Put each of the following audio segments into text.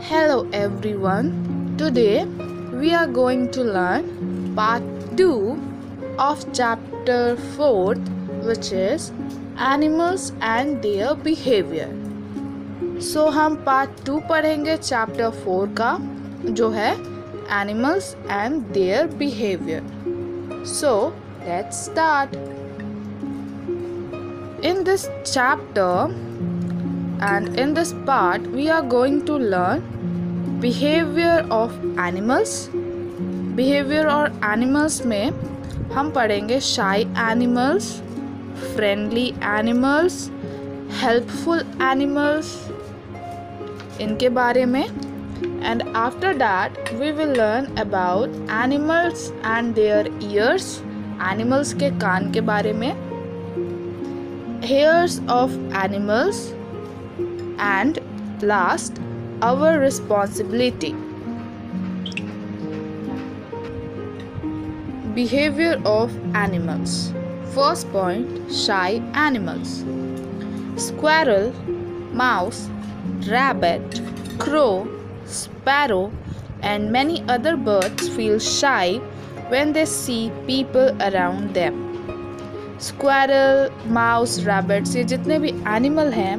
Hello everyone, today we are going to learn part 2 of chapter 4 which is animals and their behavior. So हम part 2 पढ़ेंगे chapter 4 का जो है animals and their behavior. So let's start. In this chapter and in this part we are going to learn behavior of animals. Behavior और animals में हम पढ़ेंगे shy animals, friendly animals, helpful animals इनके बारे में. And after that we will learn about animals and their ears. Animals के कान के बारे में, hairs of animals, and last our responsibility. Behavior of animals. First point, shy animals. Squirrel, mouse, rabbit, crow, sparrow and many other birds feel shy when they see people around them. Squirrel, mouse, rabbits ये जितने भी animal हैं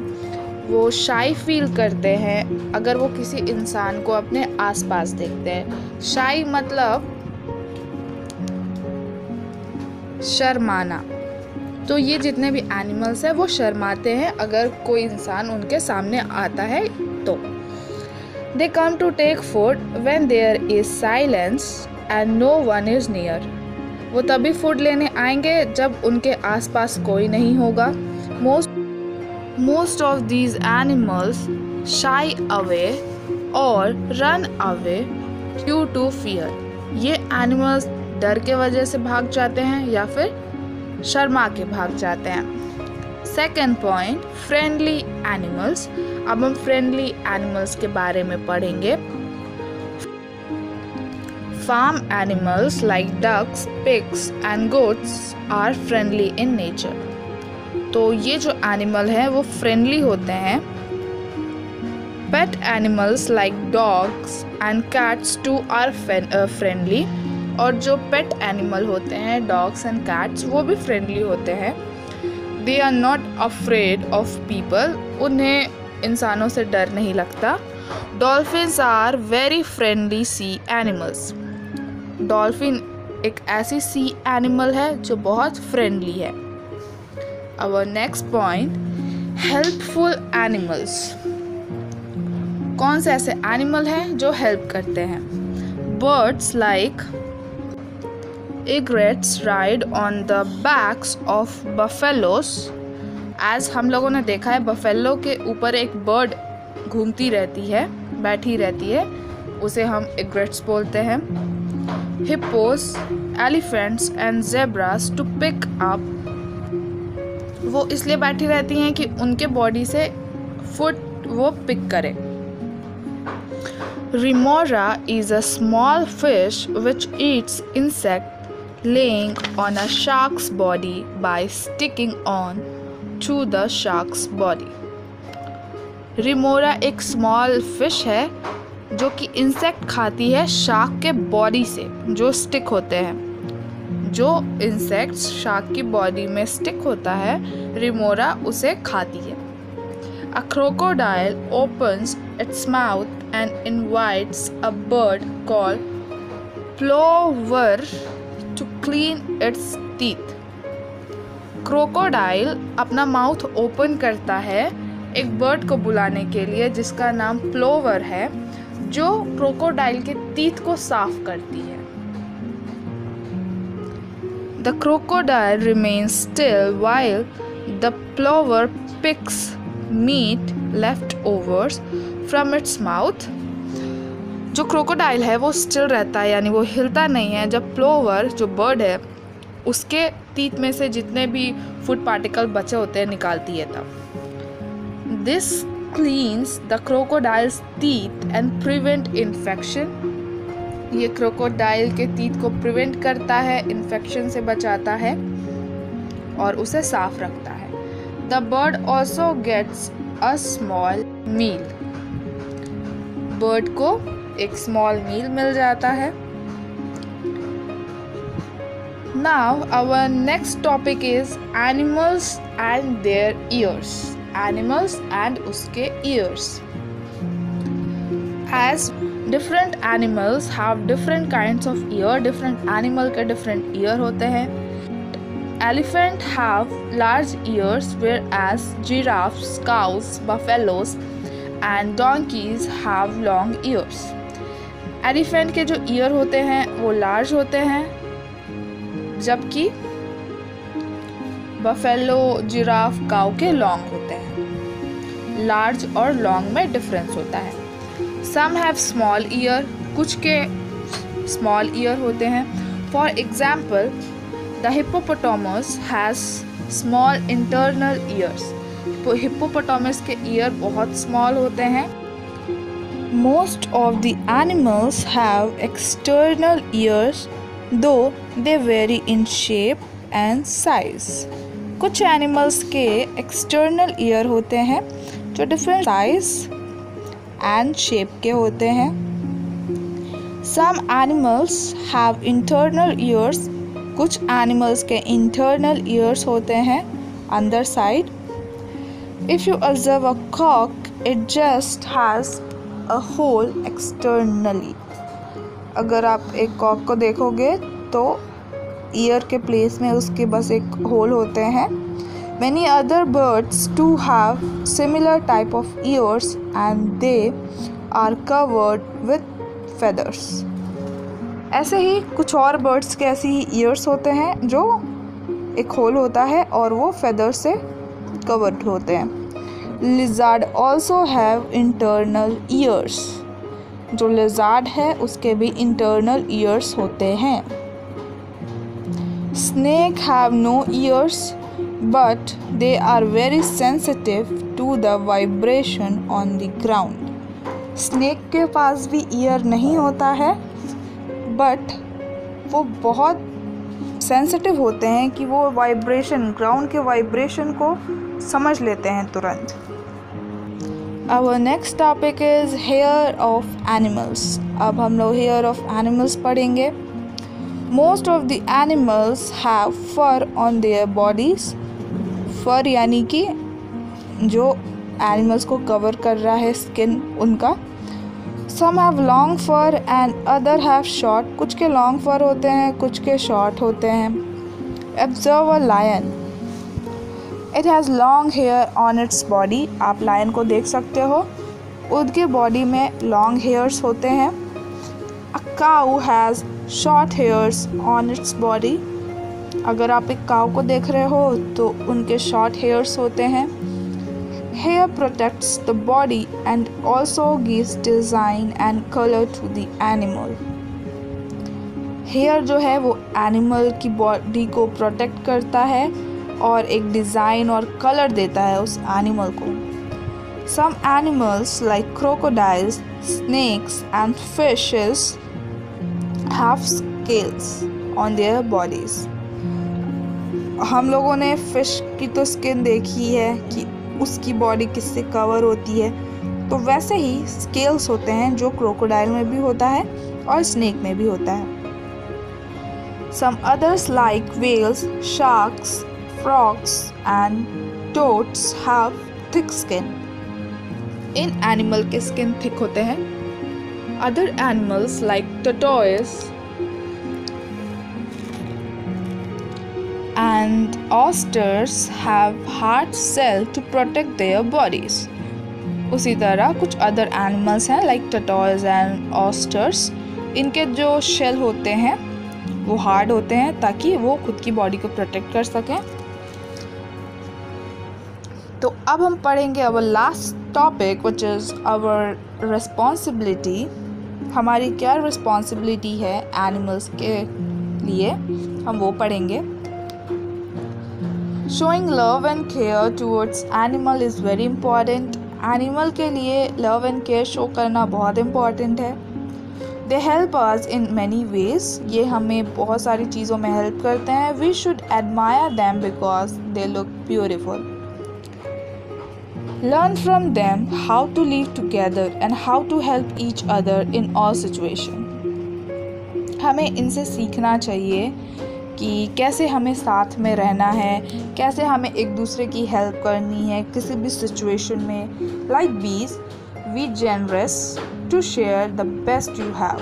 वो शाई feel करते हैं अगर वो किसी इंसान को अपने आसपास देखते हैं. शाई मतलब शर्माना. तो ये जितने भी एनिमल्स हैं वो शर्माते हैं अगर कोई इंसान उनके सामने आता है तो. They come to take food when there is silence and no one is near. वो तभी फूड लेने आएंगे जब उनके आसपास कोई नहीं होगा. Most of these animals shy away or run away due to fear. ये animals डर के वजह से भाग जाते हैं या फिर शर्मा के भाग जाते हैं. Second point, friendly animals. अब हम friendly animals के बारे में पढ़ेंगे. Farm animals like ducks, pigs and goats are friendly in nature. तो ये जो एनिमल हैं वो फ्रेंडली होते हैं. Pet animals like dogs and cats too are friendly. और जो पेट एनिमल होते हैं डॉग्स एंड कैट्स वो भी फ्रेंडली होते हैं. They are not afraid of people. उन्हें इंसानों से डर नहीं लगता. Dolphins are very friendly sea animals. Dolphin एक ऐसी सी एनिमल है जो बहुत फ्रेंडली है. Our next point, helpful animals. कौन से ऐसे एनिमल हैं जो हेल्प करते हैं? Birds like egrets ride on the backs of buffaloes. As हम लोगों ने देखा है बफेलो के ऊपर एक बर्ड घूमती रहती है, बैठी रहती है, उसे हम egrets बोलते हैं. Hippos, elephants and zebras to pick up. वो इसलिए बैठी रहती हैं कि उनके बॉडी से फूड वो पिक करे. Remora is a small fish which eats insect laying on a shark's body by sticking on to the shark's body. Remora एक स्मॉल फिश है जो कि इंसेक्ट खाती है शार्क के बॉडी से जो स्टिक होते हैं. जो इंसेक्ट्स शार्क की बॉडी में स्टिक होता है रिमोरा उसे खाती है. A crocodile opens its mouth and invites a bird called plover to clean its teeth. Crocodile अपना माउथ ओपन करता है एक बर्ड को बुलाने के लिए जिसका नाम प्लोवर है जो क्रोकोडाइल के टीथ को साफ करती है. The crocodile remains still while the plover picks meat leftovers from its mouth. जो क्रोकोडाइल है वो स्टिल रहता है, यानी वो हिलता नहीं है जब प्लोवर जो बर्ड है उसके टीथ में से जितने भी फूड पार्टिकल बचे होते हैं निकालती है तब। This cleans the crocodiles teeth and prevent infection. ये क्रोकोडाइल के टीथ को प्रिवेंट करता है, इन्फेक्शन से बचाता है और उसे साफ रखता है। The bird also gets a small meal. Bird को एक स्मॉल मील मिल जाता है। Now our next topic is animals and their ears. Animals and उसके ears. As different animals have different kinds of ear, different animal के different ear होते हैं। Elephant have large ears, whereas giraffes, cows, buffaloes and donkeys have long ears. Elephant के जो year होते हैं वो large होते हैं, जबकि बफेलो, जिराफ, काऊ के लॉन्ग होते हैं। लार्ज और लॉन्ग में डिफरेंस होता है। Some have small ear, कुछ के स्मॉल ईयर होते हैं। For example, the hippopotamus has small internal ears. Hippopotamus के ईयर बहुत स्मॉल होते हैं। Most of the animals have external ears, though they vary in shape and size. कुछ animals के एक्सटर्नल ईयर होते हैं जो डिफरेंट साइज एंड शेप के होते हैं। Some animals have internal ears. कुछ एनिमल्स के इंटरनल ईयर्स होते हैं अंदर side. If you observe a cock, it just has a hole externally. अगर आप एक कॉक को देखोगे तो ईयर के प्लेस में उसके बस एक होल होते हैं। Many other birds too have similar type of ears and they are covered with feathers. ऐसे ही कुछ और बर्ड्स के ऐसे ही ईयर्स होते हैं जो एक होल होता है और वो फेदर से कवर्ड होते हैं। Lizard also have internal ears. जो लिजार्ड है उसके भी इंटरनल ईयर्स होते हैं। Snake have no ears but they are very sensitive to the vibration on the ground. Snake के पास भी ईयर नहीं होता है बट वो बहुत सेंसिटिव होते हैं कि वो वाइब्रेशन, ग्राउंड के वाइब्रेशन को समझ लेते हैं तुरंत। Our next topic is hair of animals. अब हम लोग हेयर ऑफ एनिमल्स पढ़ेंगे। Most of the animals have fur on their bodies. Fur यानी कि जो एनिमल्स को कवर कर रहा है स्किन उनका। Some have long fur and other have short. कुछ के long fur होते हैं, कुछ के short होते हैं। Observe a lion. It has long hair on its body. आप lion को देख सकते हो, उसके body में long hairs होते हैं। A cow has short hairs on its body. अगर आप एक cow को देख रहे हो तो उनके short hairs होते हैं। Hair protects the body and also gives design and color to the animal. Hair जो है वो एनिमल की बॉडी को प्रोटेक्ट करता है और एक डिज़ाइन और कलर देता है उस एनिमल को। Some animals like crocodiles, snakes and fishes have scales on their bodies. हम लोगों ने फिश की तो स्किन देखी है कि उसकी बॉडी किससे कवर होती है, तो वैसे ही स्केल्स होते हैं जो क्रोकोडाइल में भी होता है और स्नेक में भी होता है। Some others like whales, sharks, frogs and toads have thick skin. In animal के स्किन थिक होते हैं। Other animals like tortoise and oysters have hard shell to protect their bodies. उसी तरह कुछ अदर एनिमल्स हैं लाइक टर्टोइज एंड ऑस्टर्स, इनके जो shell होते हैं वो हार्ड होते हैं ताकि वो खुद की बॉडी को प्रोटेक्ट कर सकें। तो अब हम पढ़ेंगे our last topic which is our responsibility हमारी क्या रिस्पॉन्सिबिलिटी है एनिमल्स के लिए, हम वो पढ़ेंगे। Showing love and care towards animal is very important. Animal के लिए लव एंड केयर शो करना बहुत इम्पॉर्टेंट है। They help us in many ways, ये हमें बहुत सारी चीज़ों में हेल्प करते हैं। We should admire them because they look beautiful. Learn from them how to live together and how to help each other in all situation. हमें इनसे सीखना चाहिए कि कैसे हमें साथ में रहना है, कैसे हमें एक दूसरे की हेल्प करनी है किसी भी सिचुएशन में। Like bees we generous to share the best you have.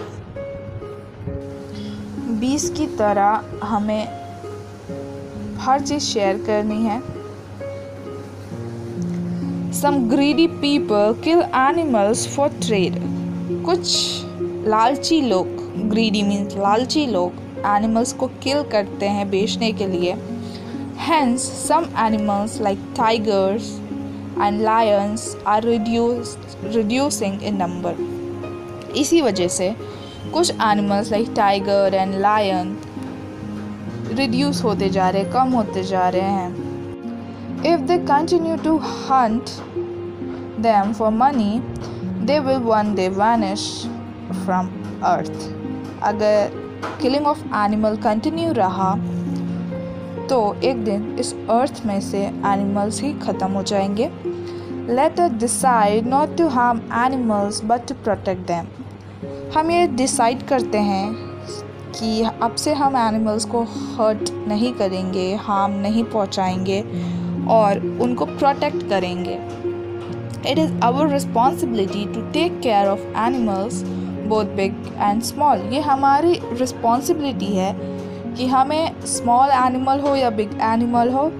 Bees की तरह हमें हर चीज़ शेयर करनी है। Some greedy people kill animals for trade. कुछ लालची लोग, greedy means लालची लोग, एनिमल्स को किल करते हैं बेचने के लिए। Hence, some animals like tigers and lions are reducing in number. इसी वजह से कुछ animals like tiger and lion reduce होते जा रहे, कम होते जा रहे हैं। If they continue to hunt them for money, they will one day vanish from earth. अगर किलिंग ऑफ एनिमल कंटिन्यू रहा तो एक दिन इस अर्थ में से एनिमल्स ही ख़त्म हो जाएंगे। Let us decide not to harm animals but to protect them. हम ये डिसाइड करते हैं कि अब से हम एनिमल्स को हर्ट नहीं करेंगे, हार्म नहीं पहुंचाएंगे और उनको प्रोटेक्ट करेंगे। It is our responsibility to take care of animals both big and small. ये हमारी रिस्पॉन्सिबिलिटी है कि हमें स्मॉल एनिमल हो या बिग एनिमल हो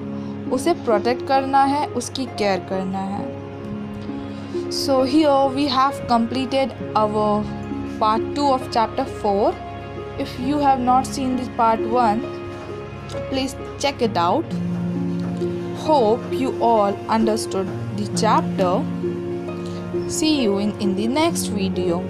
उसे प्रोटेक्ट करना है, उसकी केयर करना है। So here we have completed our part 2 of chapter 4. If you have not seen this part 1, please check it out. Hope you all understood the chapter. See you in the next video.